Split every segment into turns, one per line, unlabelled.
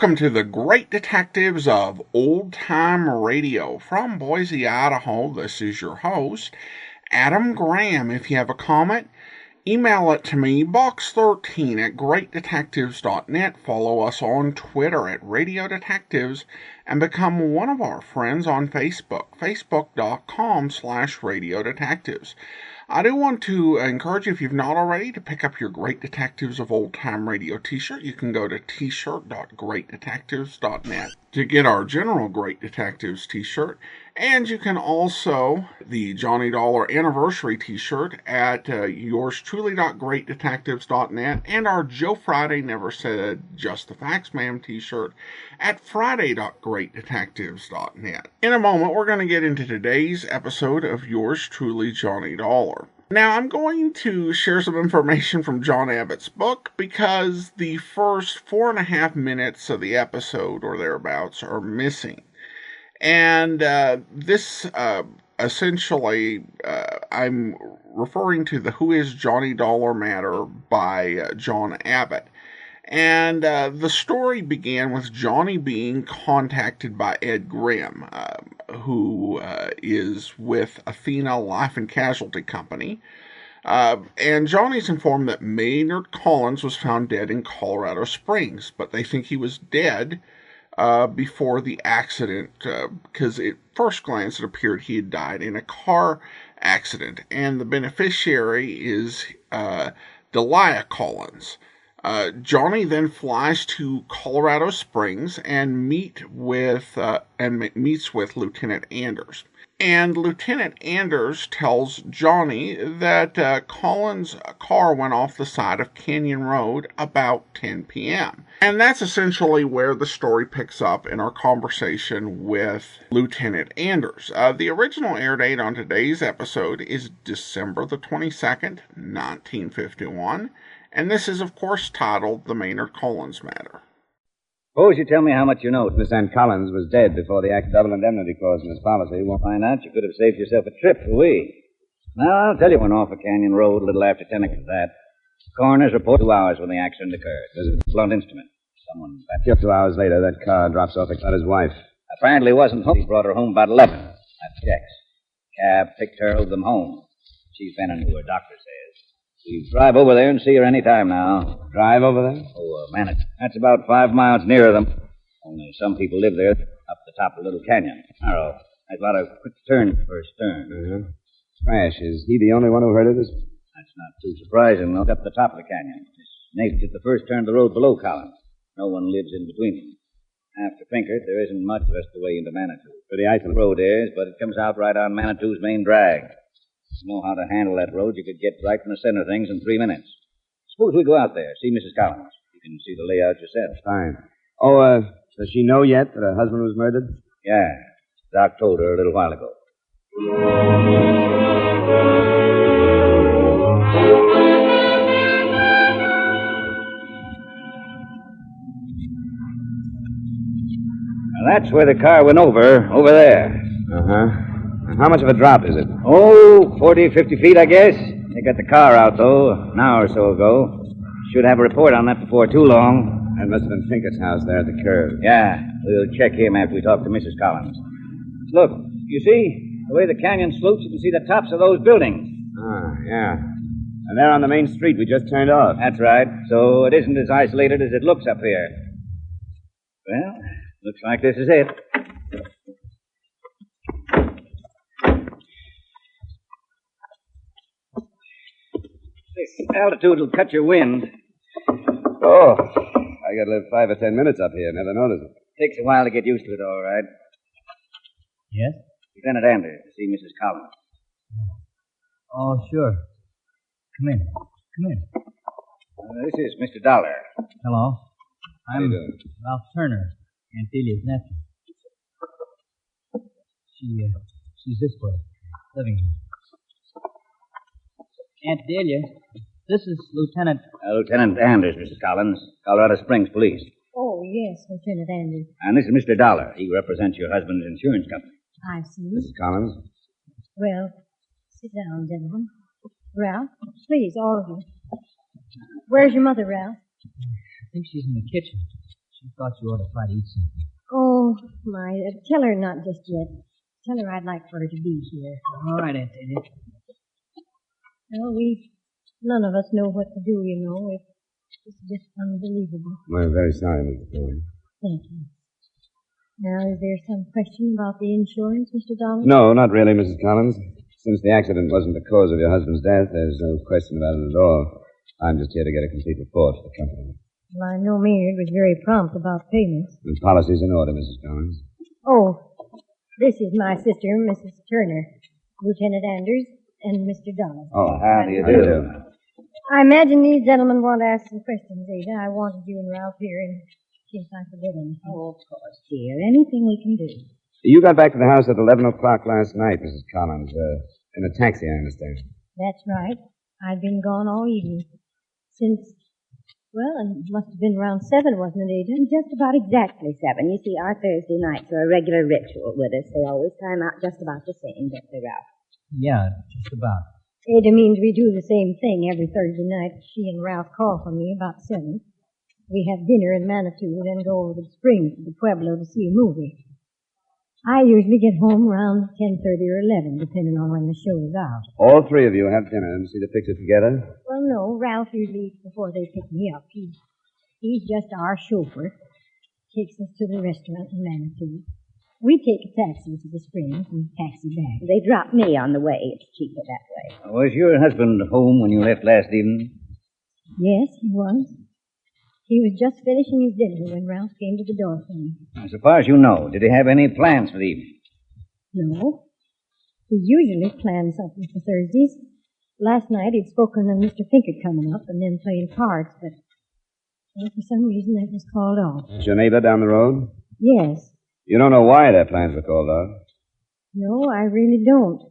Welcome to the Great Detectives of Old Time Radio. From Boise, Idaho, this is your host, Adam Graham. If you have a comment, email it to me, box13 at greatdetectives.net. Follow us on Twitter at Radio Detectives, and become one of our friends on Facebook, facebook.com/Radio Detectives. I do want to encourage you, if you've not already, to pick up your Great Detectives of Old Time Radio t-shirt. You can go to t-shirt.greatdetectives.net to get our general Great Detectives t-shirt. And you can also the Johnny Dollar Anniversary t-shirt at yourstruly.greatdetectives.net, and our Joe Friday Never Said Just the Facts Ma'am t-shirt at friday.greatdetectives.net. In a moment, we're going to get into today's episode of Yours Truly, Johnny Dollar. Now, I'm going to share some information from John Abbott's book because the first 4.5 minutes of the episode or thereabouts are missing. And this, essentially, I'm referring to the Who is Johnny Dollar matter by John Abbott. And the story began with Johnny being contacted by Ed Grimm, who is with Athena Life and Casualty Company. And Johnny's informed that Maynard Collins was found dead in Colorado Springs, but they think he was dead before the accident, because at first glance it appeared he had died in a car accident, and the beneficiary is Delia Collins. Johnny then flies to Colorado Springs and meets with Lieutenant Anders. And Lieutenant Anders tells Johnny that Collins' car went off the side of Canyon Road about 10 p.m. And that's essentially where the story picks up in our conversation with Lieutenant Anders. The original air date on today's episode is December the 22nd, 1951. And this is, of course, titled The Maynard Collins Matter.
Suppose you tell me how much you know. Miss Ann Collins was dead before the double indemnity clause in his policy. You won't find out. You could have saved yourself a trip for we. Now, I'll tell you when off a Canyon Road a little after 10 o'clock. That coroner's report 2 hours when the accident occurred. There's a blunt instrument. Someone back 2 hours later, that car drops off at his wife. Apparently wasn't home. He brought her home about 11. That checks. Cab picked her, rode them home. She's been into her, doctor says. We drive over there and see her any time now. Drive over there? Oh, Maynard. That's about 5 miles nearer them. Only some people live there up the top of Little Canyon. Narrow. There's a lot of quick turns first turn. Uh-huh. Crash. Is he the only one who heard of this? That's not too surprising. Look up the top of the canyon. This snake at the first turn of the road below Collins. No one lives in between them. After Pinkert, there isn't much the rest of the way into Manitou. Pretty isolated road is, but it comes out right on Manitou's main drag. If you know how to handle that road, you could get right in the center of things in 3 minutes. Suppose we go out there, see Mrs. Collins. You can see the layout yourself. Fine. Oh, does she know yet that her husband was murdered? Yeah. Doc told her a little while ago. Now, that's where the car went over there. Uh-huh. How much of a drop is it? Oh, 40, 50 feet, I guess. They got the car out, though, an hour or so ago. Should have a report on that before too long. That must have been Pinkert's house there at the curve. Yeah, we'll check him after we talk to Mrs. Collins. Look, you see, the way the canyon slopes, you can see the tops of those buildings. Ah, yeah. And they're on the main street we just turned off. That's right. So it isn't as isolated as it looks up here. Well, looks like this is it. This altitude will cut your wind. Oh, I got to live 5 or 10 minutes up here. Never noticed it. Takes a while to get used to it, all right.
Yes?
Lieutenant Anders, to see Mrs. Collins.
Oh, sure. Come in. Come in.
This is Mr. Dollar.
Hello.
How you doing?
Ralph Turner, Aunt Delia's nephew. She's this way, living here. Aunt Delia, this is Lieutenant...
Lieutenant Anders, Mrs. Collins, Colorado Springs Police.
Oh, yes, Lieutenant Anders.
And this is Mr. Dollar. He represents your husband's insurance company.
I see.
Mrs. Collins.
Well, sit down, gentlemen. Ralph, please, all of you. Where's your mother, Ralph?
I think she's in the kitchen. She thought you ought to try to eat something.
Oh, my. Tell her not just yet. Tell her I'd like for her to be here.
All right, Aunt Delia.
Well, none of us know what to do, you know. It's just unbelievable.
We're very sorry, Mrs. Collins.
Thank you. Now, is there some question about the insurance, Mr. Dollar?
No, not really, Mrs. Collins. Since the accident wasn't the cause of your husband's death, there's no question about it at all. I'm just here to get a complete report for the company.
Well, I know Maynard was very prompt about payments.
The policy's in order, Mrs. Collins.
Oh, this is my sister, Mrs. Turner, Lieutenant Anders, and Mr. Dollar.
Oh, how do you do?
I imagine these gentlemen want to ask some questions, Ada. I wanted you and Ralph here in case I forget anything.
Oh, of course, dear. Anything we can do.
You got back to the house at 11 o'clock last night, Mrs. Collins. In a taxi, I understand.
That's right. I'd been gone all evening. Since, well, it must have been around 7, wasn't it, Ada?
Just about exactly 7. You see, our Thursday nights are a regular ritual with us. They always time out just about the same, don't they, Ralph?
Yeah, just about.
Ada means we do the same thing every Thursday night. She and Ralph call for me about 7. We have dinner in Manitou, then go over to the Springs to the Pueblo to see a movie. I usually get home around 10:30 or 11, depending on when the show is out.
All three of you have dinner and see the picture together?
Well, no, Ralph usually eats before they pick me up. He's just our chauffeur. Takes us to the restaurant in Manitou. We take a taxi to the Springs and taxi back.
They drop me on the way. It's cheaper that way.
Was your husband home when you left last evening?
Yes, he was. He was just finishing his dinner when Ralph came to the door for me.
So far as you know, did he have any plans for the evening?
No. He usually plans something for Thursdays. Last night he'd spoken of Mr. Pinkett coming up and then playing cards, but well, for some reason that was called off.
Is your neighbor down the road?
Yes.
You don't know why their plans were called off?
No, I really don't.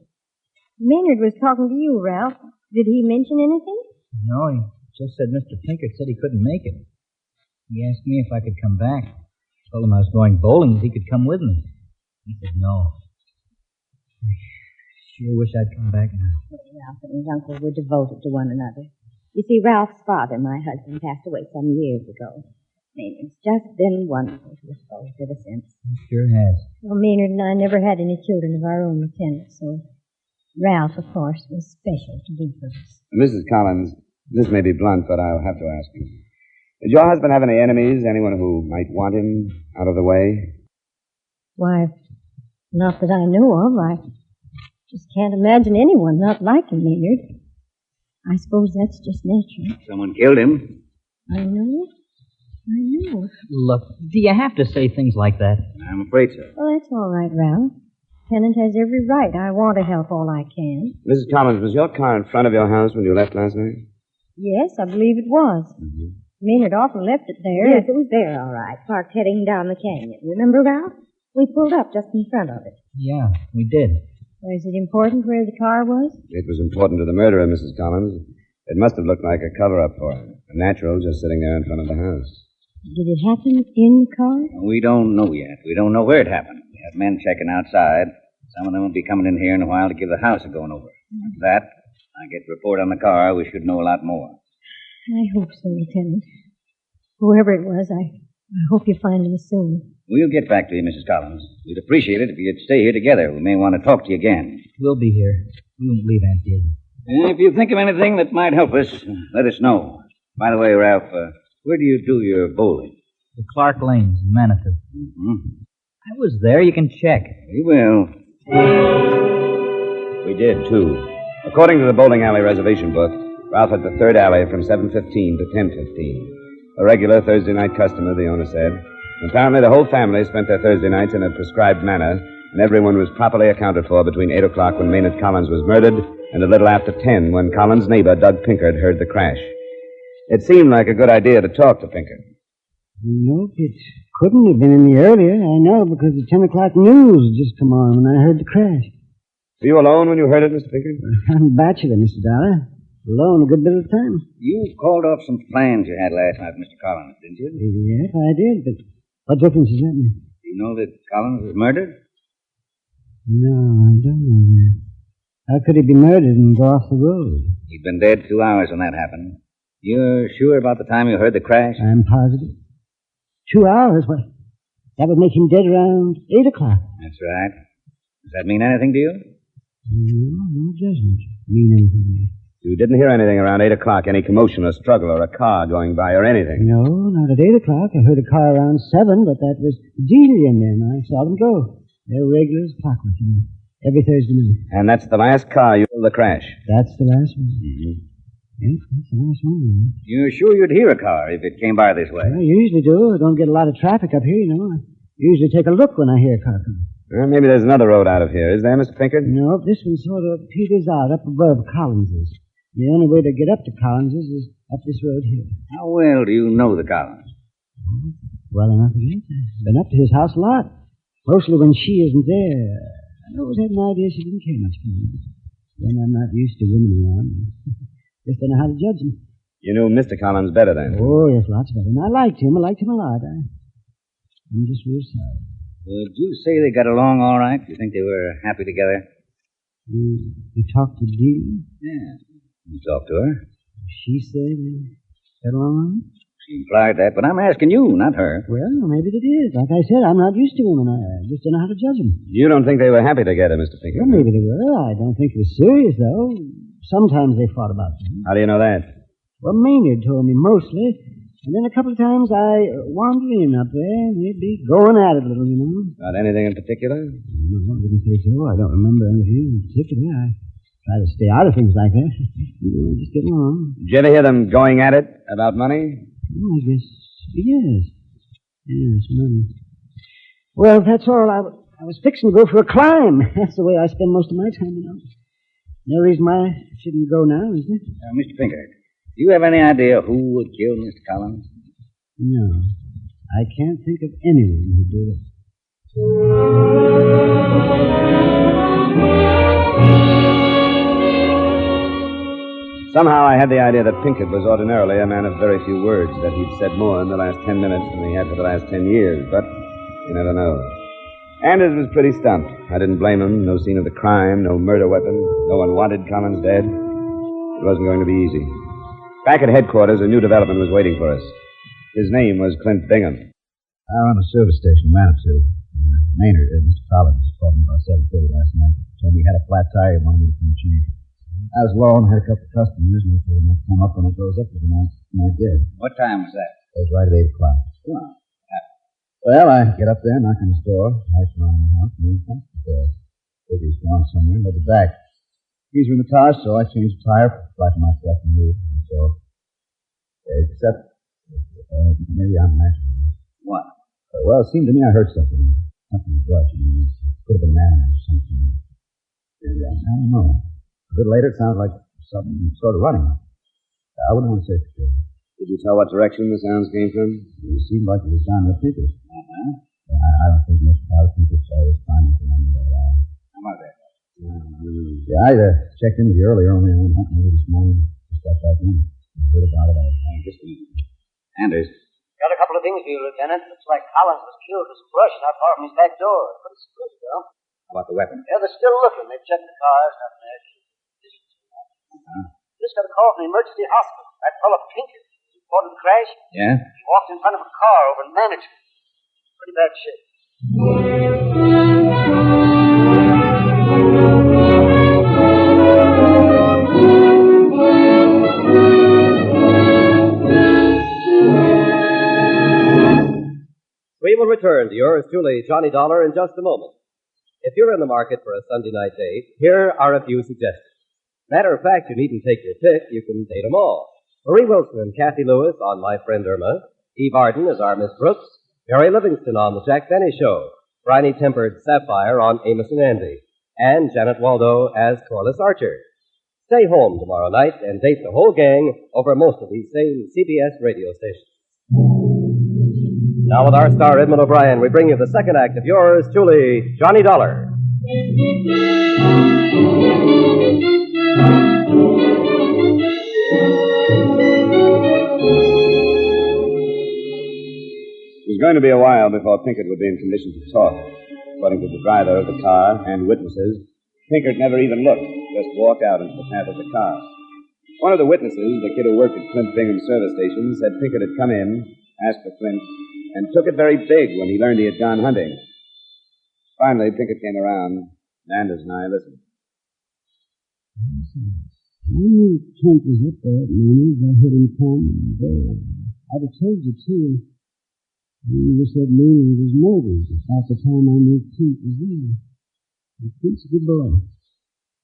Maynard was talking to you, Ralph. Did he mention anything?
No, he just said Mr. Pinkett said he couldn't make it. He asked me if I could come back. I told him I was going bowling, if he could come with me. He said no. I sure wish I'd come back now.
Ralph and his uncle were devoted to one another. You see, Ralph's father, my husband, passed away some years ago. It's just been wonderful to us both ever since.
It sure has.
Well, Maynard and I never had any children of our own, Lieutenant, so Ralph, of course, was special to both of us.
Mrs. Collins, this may be blunt, but I'll have to ask you. Did your husband have any enemies? Anyone who might want him out of the way?
Why, not that I know of. I just can't imagine anyone not liking Maynard. I suppose that's just natural.
Someone killed him.
I know.
Look, do you have to say things like that?
I'm afraid so.
Well, that's all right, Ralph. Lieutenant has every right. I want to help all I can.
Mrs. Collins, was your car in front of your house when you left last night?
Yes, I believe it was.
Mm-hmm.
Maynard often left it there.
Yes, it was there, all right. Parked heading down the canyon. Remember, Ralph? We pulled up just in front of it.
Yeah, we did.
Was it important where the car was?
It was important to the murderer, Mrs. Collins. It must have looked like a cover-up for him. A natural just sitting there in front of the house.
Did it happen in the car?
We don't know yet. We don't know where it happened. We have men checking outside. Some of them will be coming in here in a while to give the house a going over. After that, I get the report on the car. We should know a lot more.
I hope so, Lieutenant. Whoever it was, I hope you find him soon.
We'll get back to you, Mrs. Collins. We'd appreciate it if you'd stay here together. We may want to talk to you again.
We'll be here. We won't leave Aunt Delia.
If you think of anything that might help us, let us know. By the way, Ralph, where do you do your bowling?
The Clark Lanes in Manitou.
Mm-hmm.
I was there. You can check.
We will.
We did, too. According to the bowling alley reservation book, Ralph had the third alley from 7:15 to 10:15. A regular Thursday night customer, the owner said. Apparently, the whole family spent their Thursday nights in a prescribed manner, and everyone was properly accounted for between 8 o'clock when Maynard Collins was murdered and a little after 10 when Collins' neighbor, Doug Pinkard, heard the crash. It seemed like a good idea to talk to Pinkard.
Nope, it couldn't have been any earlier. I know, because the 10 o'clock news had just come on when I heard the crash.
Were you alone when you heard it, Mr. Pinkard?
I'm a bachelor, Mr. Dollar. Alone a good bit of the time.
You called off some plans you had last night, Mr. Collins, didn't you?
Yes, I did, but what difference does that make?
Do you know that Collins was murdered?
No, I don't know that. How could he be murdered and go off the road?
He'd been dead 2 hours when that happened. You're sure about the time you heard the crash?
I'm positive. 2 hours. Well, that would make him dead around 8 o'clock.
That's right. Does that mean anything to you?
No, it doesn't mean anything to me.
You didn't hear anything around 8 o'clock, any commotion or struggle or a car going by or anything?
No, not at 8 o'clock. I heard a car around 7, but that was Dealey and them. I saw them go. They're regular as clockwork, every Thursday night.
And that's the last car you saw the crash?
That's the last one.
Mm-hmm.
Yes, that's the last one.
You're sure you'd hear a car if it came by this way?
I usually do. I don't get a lot of traffic up here, I usually take a look when I hear a car come.
Well, maybe there's another road out of here. Is there, Mr. Pinkert?
No, this one sort of peters out up above Collins's. The only way to get up to Collins's is up this road here.
How well do you know the Collins?
Well enough, I guess. I've been up to his house a lot. Mostly when she isn't there. I always had an idea she didn't care much for me. Then I'm not used to women around. Just don't know how to judge them.
You knew Mr. Collins better then?
Oh, yes, lots better. And I liked him. I liked him a lot. I'm just real sorry.
Would you say they got along all right? Do you think they were happy together?
You talked to Dee?
Yeah. You talked to her?
She said they got along?
She implied that, but I'm asking you, not her.
Well, maybe they did. Like I said, I'm not used to women. I just don't know how to judge them.
You don't think they were happy together, Mr. Pinkert?
Well, maybe they were. I don't think it was serious, though. Sometimes they fought about things.
How do you know that?
Well, Maynard told me mostly. And then a couple of times I wandered in up there. They'd be going at it a little,
About anything in particular?
No, I wouldn't say so. I don't remember anything in particular. I try to stay out of things like that. Just getting along.
Did you ever hear them going at it about money?
Oh, I guess, yes. Yes, money. Well, that's all. I was fixing to go for a climb. That's the way I spend most of my time, No reason why I shouldn't go now, is there?
Mr. Pinkert, do you have any idea who would kill Mr. Collins?
No. I can't think of anyone who'd do it.
Somehow I had the idea that Pinkett was ordinarily a man of very few words, that he'd said more in the last 10 minutes than he had for the last 10 years, but you never know. Anders was pretty stumped. I didn't blame him. No scene of the crime, no murder weapon. No one wanted Collins dead. It wasn't going to be easy. Back at headquarters, a new development was waiting for us. His name was Clint Bingham.
I run a service station in Manitou. Maynard, Mr. Collins, called me about 7:30 last night. Told me he had a flat tire and wanted me to come change. I was low and had a couple of customers, and if they might come up when it goes up with them, I did.
What time was that?
It was right at 8 o'clock. Well, I get up there, knock on the door, lights are on in the house, and then come to the door. Figure's gone somewhere, and over back. Keys were in the car, so I changed the tire, flattened my stuff, and moved. And so, except, maybe I'm imagining this.
What?
Well, it seemed to me I heard something. Something brushing. It could have been man or something. And, I don't know. A bit later, it sounded like something sort of running. I wouldn't want to say for sure.
Did you tell what direction the sounds came from?
It seemed like it was down the Pinkers. I don't think most Pinkers always find the one that around.
How about that?
Yeah, I checked in with you earlier, only I went hunting with you this morning. Just got back in. Heard about it.
Just a minute. Anders.
Got a couple of things for you, Lieutenant. Looks like Collins was killed with some brush not far from his back door. Pretty spruce, though.
How about the weapon?
Yeah, they're still looking. They've checked the cars, nothing there. Just got a call from the emergency hospital. That fellow Pinkett reported the crash.
Yeah?
He walked in front of a car over in Maynard. Pretty bad shape.
We will return to yours truly, Johnny Dollar, in just a moment. If you're in the market for a Sunday night date, here are a few suggestions. Matter of fact, you needn't take your pick. You can date them all. Marie Wilson and Kathy Lewis on My Friend Irma. Eve Arden as our Miss Brooks. Mary Livingston on The Jack Benny Show. Briny Tempered Sapphire on Amos and Andy. And Janet Waldo as Corliss Archer. Stay home tomorrow night and date the whole gang over most of these same CBS radio stations. Now with our star Edmund O'Brien, we bring you the second act of yours truly, Johnny Dollar.
It was going to be a while before Pinkett would be in condition to talk. According to the driver of the car and witnesses, Pinkett never even looked, just walked out into the path of the car. One of the witnesses, the kid who worked at Clint Bingham's service station, said Pinkett had come in, asked for Clint, and took it very big when he learned he had gone hunting. Finally, Pinkett came around. Anders and I listened.
I knew Kent was up there at Maynard. I heard him come and go. I'd have told you, too. You just said Maynard was murdered. About the time I knew Kent was there. And Kent's a good boy.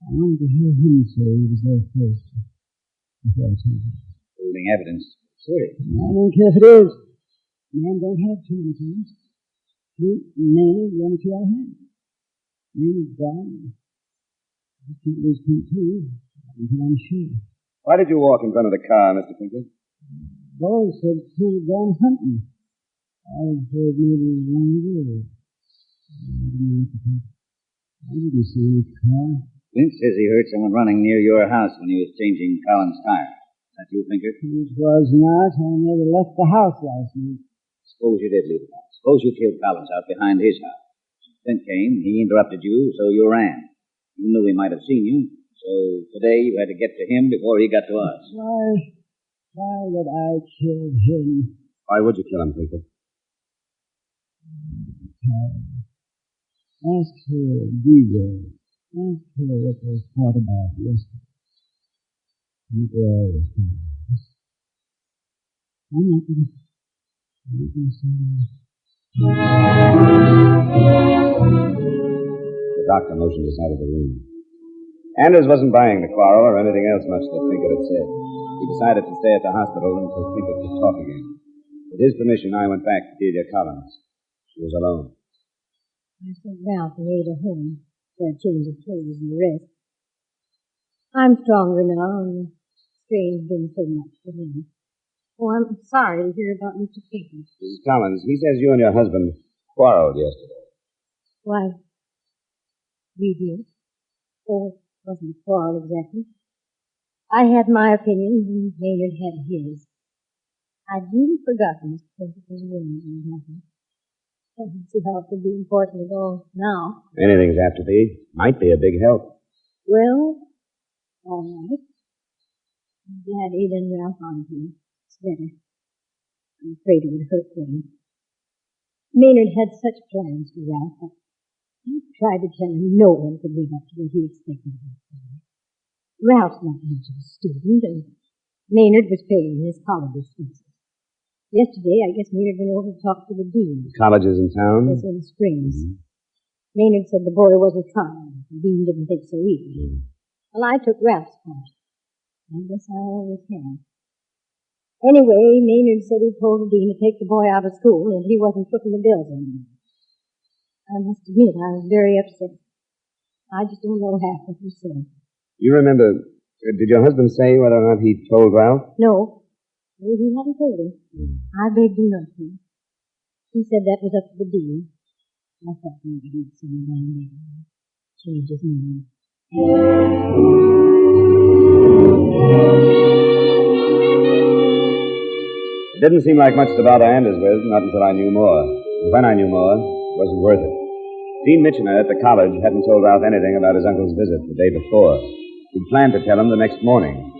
I wanted to hear him say he was there first. Before I told you.
Holding evidence. Sure.
I don't care if it is. Man don't have too many things. Kent and Maynard run a few I had. Maynard's gone. I can't lose Kent, too. Until I'm sure.
Why did you walk in front of the car, Mr. Pinkett?
Boy said Kent had gone hunting. I heard maybe he was on the road. I didn't see any car.
Clint says he heard someone running near your house when he was changing Collins' tire. Is that you, Pinkett?
It was not. I never left the house last night.
Suppose you did leave the house. Suppose you killed Collins out behind his house. Clint came, he interrupted you, so you ran. You knew he might have seen you, so today you had to get to him before he got to us.
Why would I kill him?
Why would you kill him, Pinkett?
Ask her, DJ. Ask her what they thought about yesterday. People always think about this. I'm not going to say that.
The doctor motioned us out of the room. Anders wasn't buying the quarrel or anything else much that Pinkett had said. He decided to stay at the hospital until Pinkett could talk again. With his permission, I went back to Delia Collins. She was alone.
I sent Ralph and Ada home for a change of clothes and rest. I'm stronger now, and the strain's been so much for me. Oh, I'm sorry to hear about Mr. Pinkett.
Mrs. Collins, he says you and your husband quarreled yesterday.
Why, we did. Oh, it wasn't a quarrel exactly. I had my opinions, and Maynard had his. I'd really forgotten Mr. Pinkett was women and nothing. I don't see how it could be important at all now.
Anything's apt to be. Might be a big help.
Well, all right. I'm glad Ada and Ralph aren't here. It's better. I'm afraid it would hurt them. Maynard had such plans for Ralph. I tried to tell him no one could live up to what he expected of him. Ralph's not much of a student, and Maynard was paying his college expenses. Yesterday, I guess Maynard went over to talk to the dean.
Colleges in town?
Yes, in Springs. Maynard said the boy wasn't trying. The dean didn't think so either. Well, I took Ralph's part. I guess I always have. Anyway, Maynard said he told the dean to take the boy out of school and he wasn't footing the bills anymore. I must admit, I was very upset. I just don't know half what he said.
You remember, did your husband say whether or not he told Ralph?
No. He hadn't told him. I begged him not to. He said that was up to the dean. I thought maybe he'd seen him down there. Change his mind.
It didn't seem like much to bother Anders with, not until I knew more. And when I knew more, it wasn't worth it. Dean Mitchener at the college hadn't told Ralph anything about his uncle's visit the day before. He'd planned to tell him the next morning.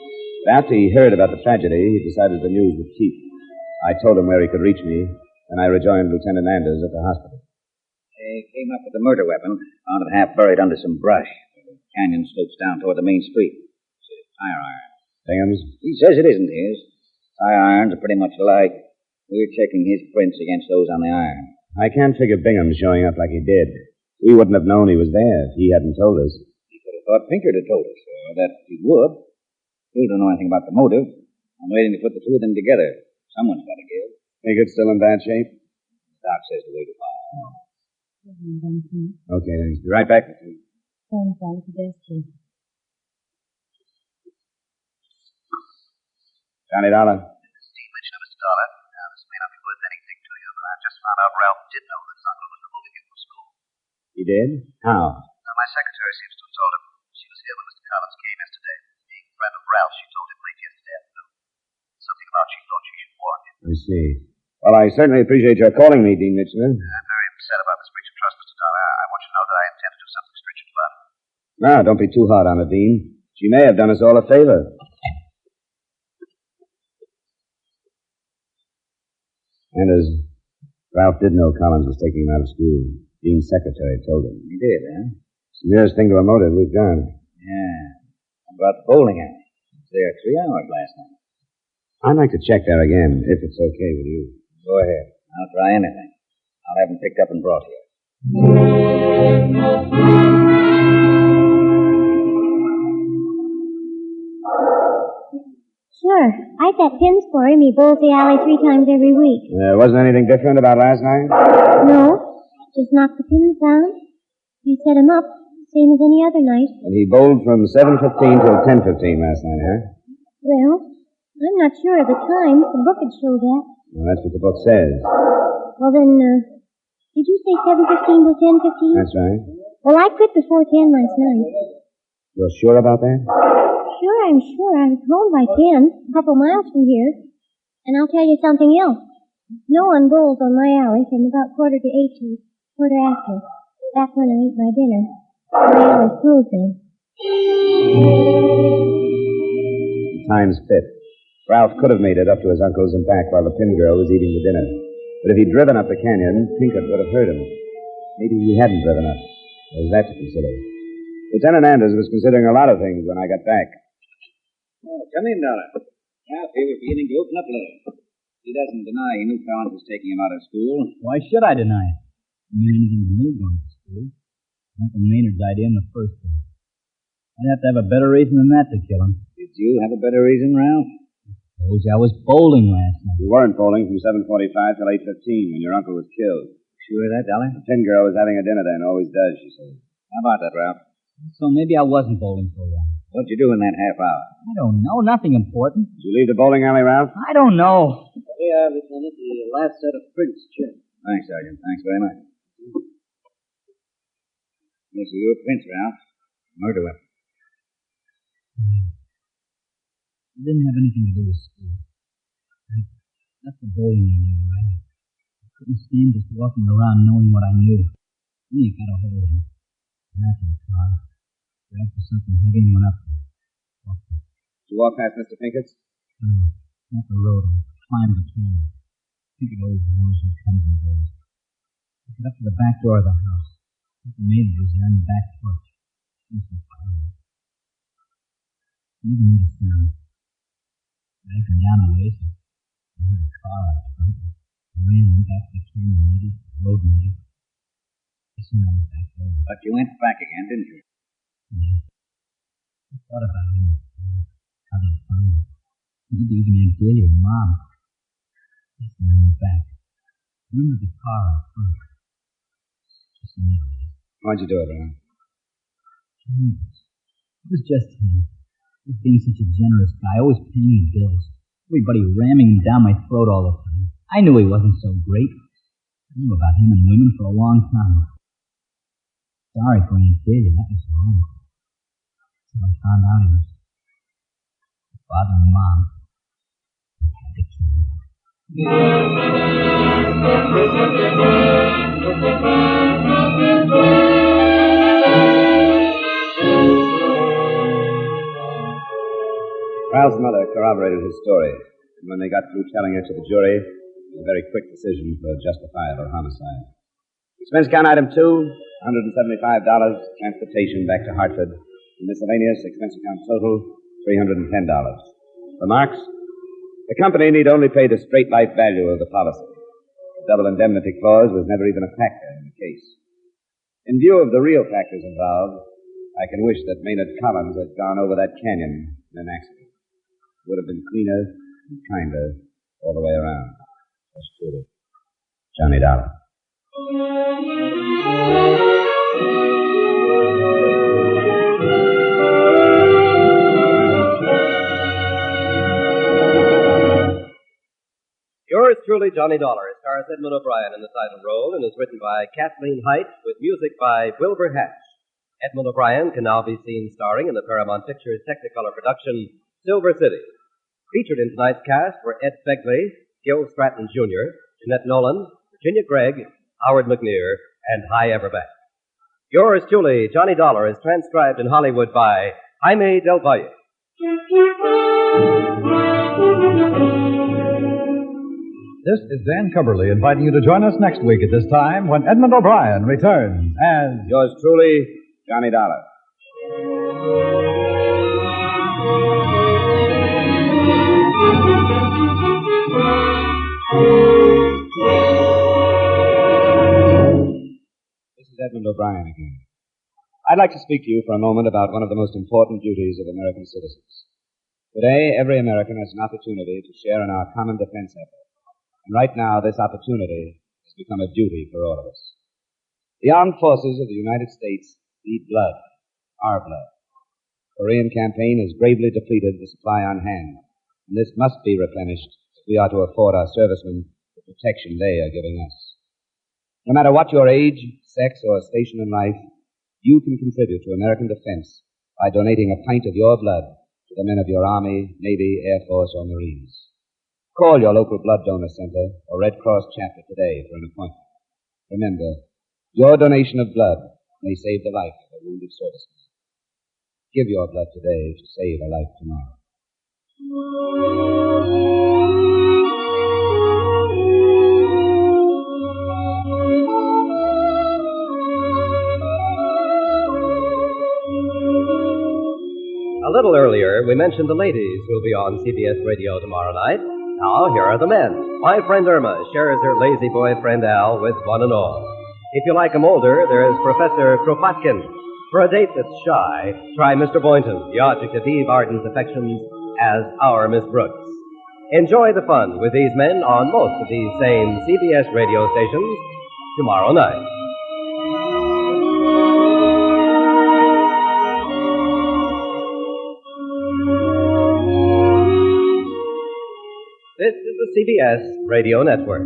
But after he heard about the tragedy, he decided the news would keep. I told him where he could reach me, and I rejoined Lieutenant Anders at the hospital.
They came up with the murder weapon, found it half buried under some brush. The canyon slopes down toward the main street. It's a tire iron.
Bingham's?
He says it isn't his. Tire irons are pretty much alike. We're checking his prints against those on the iron.
I can't figure Bingham showing up like he did. We wouldn't have known he was there if he hadn't told us.
He could have thought Pinkett had told us, or that he would. We don't know anything about the motive. I'm waiting to put the two of them together. Someone's got to give.
Pinkett's still in bad shape?
Doc says to wait a while.
Okay, thanks. Be right back with you.
Thanks, I'm pedestrian.
Johnny Dollar.
This is Dean Mitchell, Mr. Dollar. Now, this may not be worth anything to you, but I just found out Ralph did know that his uncle was removing him from school.
He did? How?
Now, my secretary seems to have told him. She was here when Mr. Collins came yesterday. Being a friend of Ralph, she told him late yesterday afternoon. Something about she thought she should warn him.
I see. Well, I certainly appreciate your calling me, Dean Mitchell.
I'm very upset about this breach of trust, Mr. Dollar. I want you to know that I intend to do something stringent about it.
Now, don't be too hard on her, Dean. She may have done us all a favor. Anders, Ralph did know Collins was taking him out of school. Dean's secretary told him.
He did, huh?
It's the nearest thing to a motive we've got.
Yeah. How about the bowling alley? I was there 3 hours last night.
I'd like to check there again, if it's okay with you.
Go ahead. I'll try anything. I'll have him picked up and brought here.
Sure. I set pins for him. He bowls the alley 3 times every week.
Wasn't anything different about last night?
No. Just knock the pins down. I set him up, same as any other night.
And he bowled from 7:15 till 10:15 last night, huh?
Well, I'm not sure of the times. The book would show that.
Well, that's what the book says.
Well, then, did you say 7:15 till 10:15?
That's right.
Well, I quit before 10 last night.
You're sure about that?
Sure, I'm sure. I was home by 10, a couple miles from here. And I'll tell you something else. No one bowls on my alley from about 7:45 to 8:15. That's when I eat my dinner. My alley's closed then.
The time's fit. Ralph could have made it up to his uncle's and back while the pin girl was eating the dinner. But if he'd driven up the canyon, Pinkett would have heard him. Maybe he hadn't driven up. There's that to consider. Lieutenant Anders was considering a lot of things when I got back.
Oh, come in, Dollar. Ralph here was beginning to open up a little. He doesn't deny he knew Collins was taking him out of school.
Why should I deny it? It didn't mean anything to me going to school. Uncle Maynard's idea in the first place. I'd have to have a better reason than that to kill him.
Did you have a better reason, Ralph?
Suppose I was bowling last night.
You weren't bowling from 7:45 till 8:15 when your uncle was killed.
Sure of that, Dollar?
The pin girl was having a dinner then, always does, she said.
How about that, Ralph?
So maybe I wasn't bowling so long.
What'd you do in that half hour?
I don't know. Nothing important.
Did you leave the bowling alley, Ralph?
I don't know.
Here, Lieutenant, the last set of prints checked.
Thanks, Sergeant. Thanks very much. Yes, your prints, Ralph. Murder weapon.
It didn't have anything to do with school. That's the bowling alley, all right. I couldn't stand just walking around knowing what I knew. Then you got a hold of him. After the car, grabbed for something heavy and went up there. Walked it.
Did you walk past Mr. Pinkett's?
No, not the road. I climbed the canyon. Pinkett always knows who comes and goes. I got up to the back door of the house. The Maynard was there on the back porch. She was following. Never made a sound. I went down the way, so I heard a car out front. I ran and went back to the canyon, maybe, road maybe. I soon I was back there.
But you went back again, didn't you?
Yeah. I thought about him. How they find him. Maybe even Aunt Delia and Mom. Yes, and I went back. I remember the car out front. Just a minute.
Why'd you do it, Ralph?
It was just him. He was being such a generous guy, always paying the bills. Everybody ramming down my throat all the time. I knew he wasn't so great. I knew about him and women for a long time. Sorry for Aunt Delia, that was wrong. So I found out he was bothering Mom. I had to kill him.
Ralph's mother corroborated his story. And when they got through telling it to the jury, it was a very quick decision for a justifiable homicide. Expense count item 2, $175, transportation back to Hartford. Miscellaneous expense account total, $310. Remarks? The company need only pay the straight life value of the policy. The double indemnity clause was never even a factor in the case. In view of the real factors involved, I can wish that Maynard Collins had gone over that canyon in an accident. It would have been cleaner and kinder all the way around. That's truly Johnny Dollar.
Yours truly, Johnny Dollar, stars Edmund O'Brien in the title role and is written by Kathleen Height with music by Wilbur Hatch. Edmund O'Brien can now be seen starring in the Paramount Pictures Technicolor production, Silver City. Featured in tonight's cast were Ed Begley, Gil Stratton Jr., Jeanette Nolan, Virginia Gregg, Howard McNear, and Hy Everback. Yours truly, Johnny Dollar, is transcribed in Hollywood by Jaime Del Valle.
This is Dan Cubberly inviting you to join us next week at this time when Edmund O'Brien returns as...
Yours truly, Johnny Dollar. This is Edmund O'Brien again. I'd like to speak to you for a moment about one of the most important duties of American citizens. Today, every American has an opportunity to share in our common defense effort. And right now, this opportunity has become a duty for all of us. The armed forces of the United States need blood, our blood. The Korean campaign has gravely depleted the supply on hand, and this must be replenished if we are to afford our servicemen the protection they are giving us. No matter what your age, sex, or station in life, you can contribute to American defense by donating a pint of your blood to the men of your Army, Navy, Air Force, or Marines. Call your local blood donor center or Red Cross chapter today for an appointment. Remember, your donation of blood may save the life of a wounded serviceman. Give your blood today to save a life tomorrow.
A little earlier, we mentioned the ladies who'll be on CBS Radio tomorrow night. Now, here are the men. My friend Irma shares her lazy boyfriend Al with one and all. If you like 'em older, there is Professor Kropotkin. For a date that's shy, try Mr. Boynton, the object of Eve Arden's affections, as our Miss Brooks. Enjoy the fun with these men on most of these same CBS radio stations tomorrow night. This is the CBS Radio Network.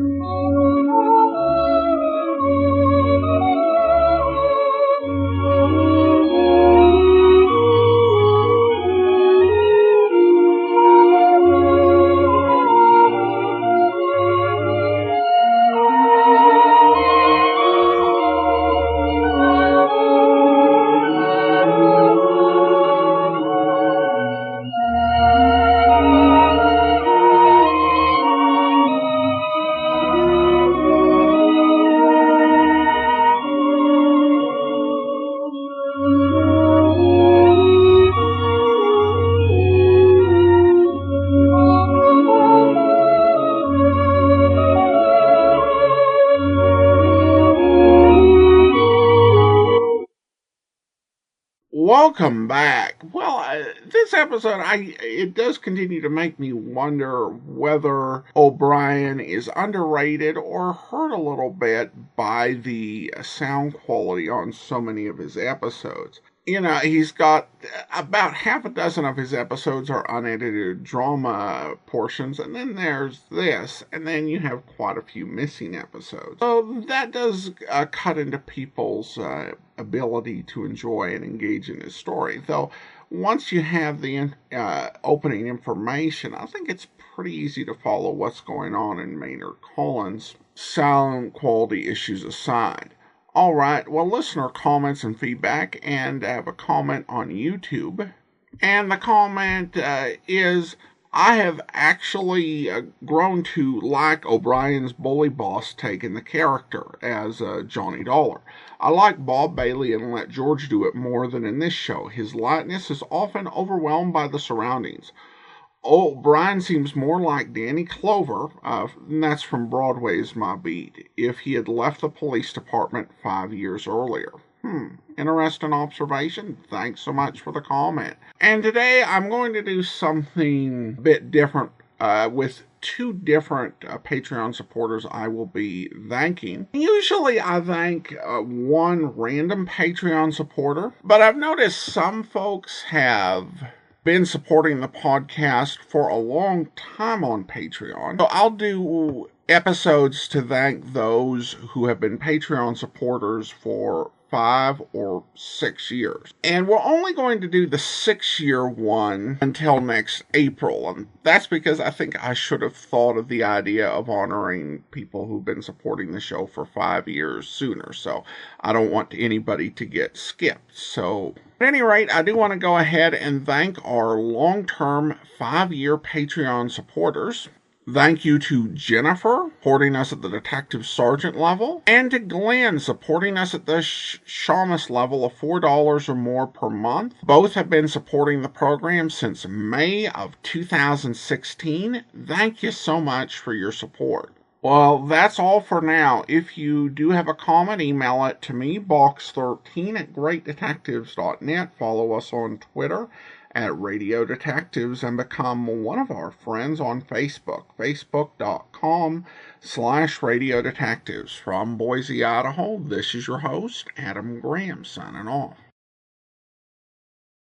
Welcome back. Well, this episode, it does continue to make me wonder whether O'Brien is underrated or hurt a little bit by the sound quality on so many of his episodes. You know, he's got about half a dozen of his episodes are unedited drama portions, and then there's this, and then you have quite a few missing episodes. So that does cut into people's ability to enjoy and engage in his story. Though, once you have the opening information, I think it's pretty easy to follow what's going on in Maynard Collins, sound quality issues aside. All right, well, listener comments and feedback, and I have a comment on YouTube. And the comment is, I have actually grown to like O'Brien's bully boss take in the character as Johnny Dollar. I like Bob Bailey and Let George Do It more than in this show. His lightness is often overwhelmed by the surroundings. O'Brien seems more like Danny Clover, and that's from Broadway's My Beat, if he had left the police department 5 years earlier. Interesting observation. Thanks so much for the comment. And today I'm going to do something a bit different with two different Patreon supporters I will be thanking. Usually I thank one random Patreon supporter, but I've noticed some folks have been supporting the podcast for a long time on Patreon. So I'll do episodes to thank those who have been Patreon supporters for 5 or 6 years. And we're only going to do the 6-year one until next April. And that's because I think I should have thought of the idea of honoring people who've been supporting the show for 5 years sooner. So I don't want anybody to get skipped. So at any rate, I do want to go ahead and thank our long-term 5-year Patreon supporters. Thank you to Jennifer, supporting us at the Detective Sergeant level, and to Glenn, supporting us at the Shamus level of $4 or more per month. Both have been supporting the program since May of 2016. Thank you so much for your support. Well, that's all for now. If you do have a comment, email it to me, box13@greatdetectives.net. Follow us on Twitter at Radio Detectives and become one of our friends on Facebook, facebook.com/Radio Detectives. From Boise, Idaho, this is your host, Adam Graham, signing off.